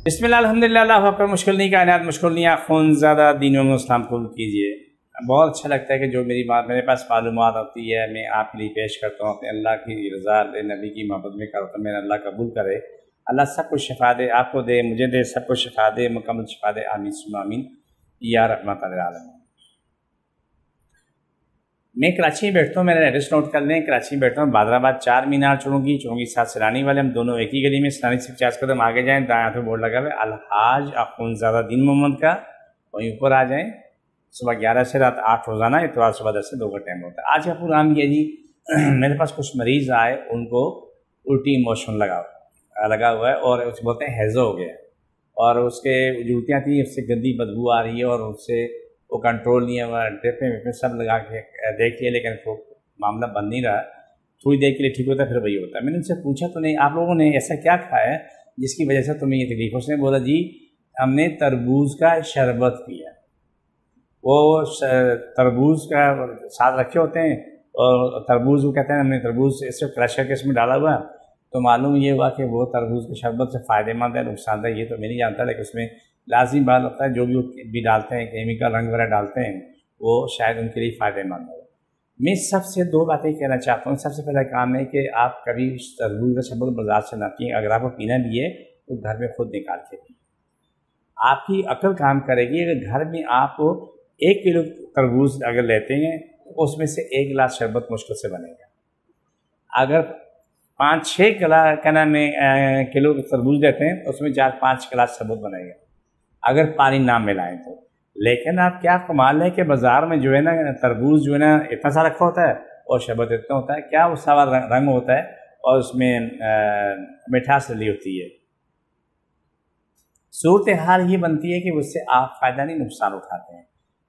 बिस्मिल्लाह अल्हम्दुलिल्लाह अल्लाहु अकबर। मुश्किल नहीं कायनात मुश्किल नहीं खून ज़्यादा दीनों में इस्लाम कबूल कीजिए। बहुत अच्छा लगता है कि जो मेरी बात मेरे पास मालूमात होती है मैं आपके लिए पेश करता हूँ, अपने अल्लाह की रज़ा नबी की मोहब्बत में करता हूँ। मेरा अल्लाह कबूल करे, अल्लाह सब कुछ शिफा दे, आपको दे, मुझे दे, सबको शिफा दे, मुकम्मल शिफा दे। आमीन सुम्मा आमीन या रहमत लिल आलमीन। मैं कराची में बैठता हूँ, मेरा एड्रेस नोट कर लें। कराची में बैठता हूँ, बादराबाद 4 मीनार चुनूँगी साथ सैलानी वाले, हम दोनों एक ही गली में। सैलानी से 50 कदम आगे जाएँ, दाएँ हाथ में बोर्ड लगा हुआ है अलहाज अख़ुंज़ादा दीन मोहम्मद का, वहीं ऊपर आ जाएँ। सुबह 11 से रात 8 रोज़ाना, इतवार सुबह 10 से 2 का टाइम होता है। आज का प्रोग्राम ये जी मेरे पास कुछ मरीज़ आए, उनको उल्टी मोशन लगा हुआ है और उसे बोलते हैं हैज़ो हो गया है, और उसके जो उल्टियाँ थी उससे गंदी बदबू आ रही है और उससे वो कंट्रोल नहीं है। वह ड्रिपें विपें सब लगा के देख लिया, लेकिन वो मामला बन नहीं रहा। थोड़ी देर के लिए ठीक होता है, फिर वही होता है। मैंने उनसे पूछा, तो नहीं आप लोगों ने ऐसा क्या खाया है जिसकी वजह से तुम्हें ये तकलीफ? उसने बोला जी हमने तरबूज का शरबत पिया। वो तरबूज का साथ रखे होते हैं और तरबूज वो कहते हैं हमने तरबूज इससे क्रश करके इसमें डाला हुआ, तो मालूम ये हुआ कि वो तरबूज के शरबत से फ़ायदेमंद है नुकसानदायक ये तो मैं नहीं जानता, लेकिन उसमें लाजिम बात होता है जो भी वो भी डालते हैं, केमिकल रंग वगैरह डालते हैं, वो शायद उनके लिए फ़ायदेमंद हो। मैं सबसे 2 बातें कहना चाहता हूँ। सबसे पहला काम है कि आप कभी तरबूज का शरबत बाज़ार से ना पिएं। अगर आपको पीना भी है तो घर में खुद निकाल के पिए। आपकी अक्ल काम करेगी। अगर घर में आप 1 किलो तरबूज अगर लेते हैं तो उसमें से 1 गिलास शरबत मुश्किल से बनेगा। अगर 5-6 किलो तरबूज लेते हैं तो उसमें 4-5 गिलास शरबत बनेगा, अगर पानी ना मिलाएं तो। लेकिन आप क्या कमाल है कि बाज़ार में जो है ना तरबूज जो है ना इतना सा रखा होता है और शरबत इतना होता है, क्या वो सारा रंग होता है और उसमें मिठास डली होती है। सूरत हाल ये बनती है कि उससे आप फ़ायदा नहीं नुकसान उठाते हैं।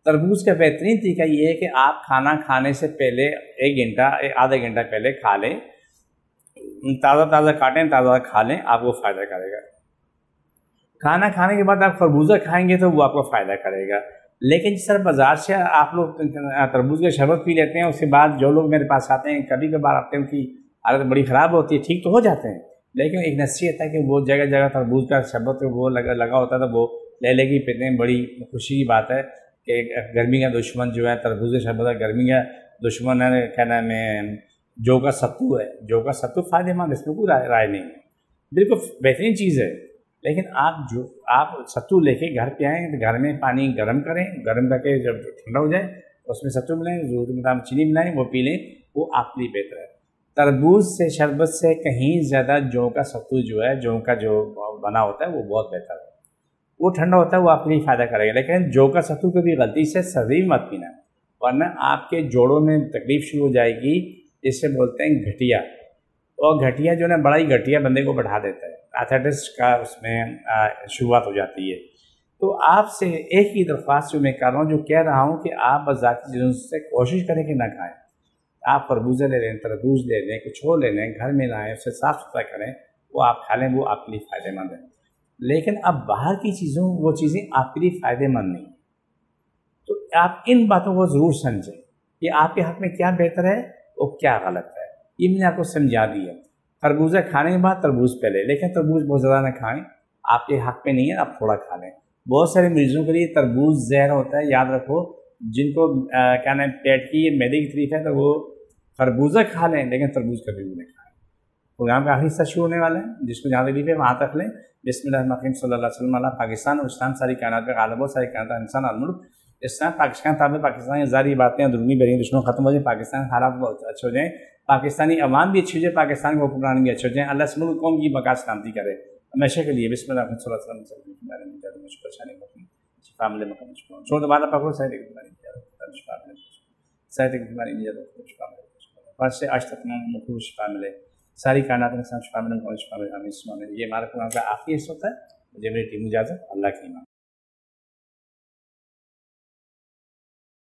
तरबूज का बेहतरीन तरीका ये है कि आप खाना खाने से पहले 1 घंटा आधा घंटा पहले खा लें, ताज़ा काटें, ताज़ा खा लें, आपको फ़ायदा करेगा। खाना खाने के बाद आप खरबूजा खाएंगे तो वो आपको फ़ायदा करेगा। लेकिन जिस तरह बाज़ार से आप लोग तरबूज का शरबत पी लेते हैं, उसके बाद जो लोग मेरे पास आते हैं कभी कभार आते हैं उनकी हालत बड़ी ख़राब होती है, ठीक तो हो जाते हैं, लेकिन एक नसीहत है कि वो जगह जगह तरबूज का शरबत वो लगा होता था, वो ले लेके पीते हैं। बड़ी खुशी की बात है कि गर्मी का दुश्मन जो है तरबूज का शरबत है, गर्मी का दुश्मन है क्या नाम है जौ का सत्तू है। जौ का सत्तू फ़ायदेमंद, इसमें कोई राय नहीं है, बिल्कुल बेहतरीन चीज़ है। लेकिन आप सत्तू लेके घर पे आएँ तो घर में पानी गर्म करें, गर्म करके जब ठंडा हो जाए उसमें सत्तू मिलाएं, ज़रूरत के मुताबिक चीनी मिलाएं, वो पी लें, वो आपके लिए बेहतर है। तरबूज से शरबत से कहीं ज़्यादा जौ का सत्तू जो है, जौ का जो बना होता है वो बहुत बेहतर है। वो ठंडा होता है, वो आपके लिए फ़ायदा करेगा। लेकिन जौ का सत्तू कभी गलती से सर्दी में मत पीना, वरना आपके जोड़ों में तकलीफ़ शुरू हो जाएगी, जिससे बोलते हैं घटिया। और घटिया जो है बड़ा ही घटिया बंदे को बढ़ा देता है, आर्थराइटिस का उसमें शुरुआत हो जाती है। तो आपसे एक ही दरख्वास्त जो मैं कर रहा हूँ, जो कह रहा हूँ कि आप बाज़ारी चीज़ों से कोशिश करें कि ना खाएं। आप खरबूजा ले लें, तरबूज ले लें, कुछ और ले लें, घर में लाएँ, उसे साफ़ सुथरा करें, वो आप खा लें, वो आपके लिए फ़ायदेमंद है। लेकिन अब बाहर की चीज़ों वो चीज़ें आपके लिए फ़ायदेमंद नहीं। तो आप इन बातों को ज़रूर समझें कि आपके हक़ में क्या बेहतर है और क्या गलत है। ये मैंने आपको समझा दिया। खरबूजा खाने के बाद तरबूज पहले, लेकिन तरबूज बहुत ज़्यादा ना खाएं, आपके हक़ में नहीं है, आप थोड़ा खा लें। बहुत सारे मरीज़ों के लिए तरबूज ज़हर होता है, याद रखो। जिनको क्या नाम पेट की मैदे की तकलीफ़ है तो वो खरबूजा खा लें, लेकिन तरबूज कभी भी नहीं खाएं। प्रोग्राम का आखिरी हिस्सा शुरू होने वाला है, जिसको जहाँ तकलीफ है वहाँ तक लें। बिस्मिल्लाहिर्रहमानिर्रहीम सल्लल्लाहु अलैहि वसल्लम अला पाकिस्तान और इस्लाम सारी कायनात का गालिब हो, सारी कायनात इंसान अल मुल्क। इस्लाम पाकिस्तान ताबे पाकिस्तान ज़ारी बातें अंदरूनी बैरूनी दुश्मन खत्म हो जाए, पाकिस्तान हालात बहुत अच्छे हो जाएँ, पाकिस्तानी अवाम भी अच्छी हो जाए, पाकिस्तान के हुक्मरान भी अच्छे हो जाएँ। अल्लाह से कौम की बका सलामती करे हमेशा के लिए। बिस्मिल्लाह छोड़ दोबारा पकड़ो फर्स्ट से आज तक मुख्य शिफा मिले, सारी कायनात में शिफा मिले। ये हमारा प्रोग्राम का आखिरी हिस्सा होता है। मुझे मेरी टीम इजाज़त, अल्लाह की इमाम।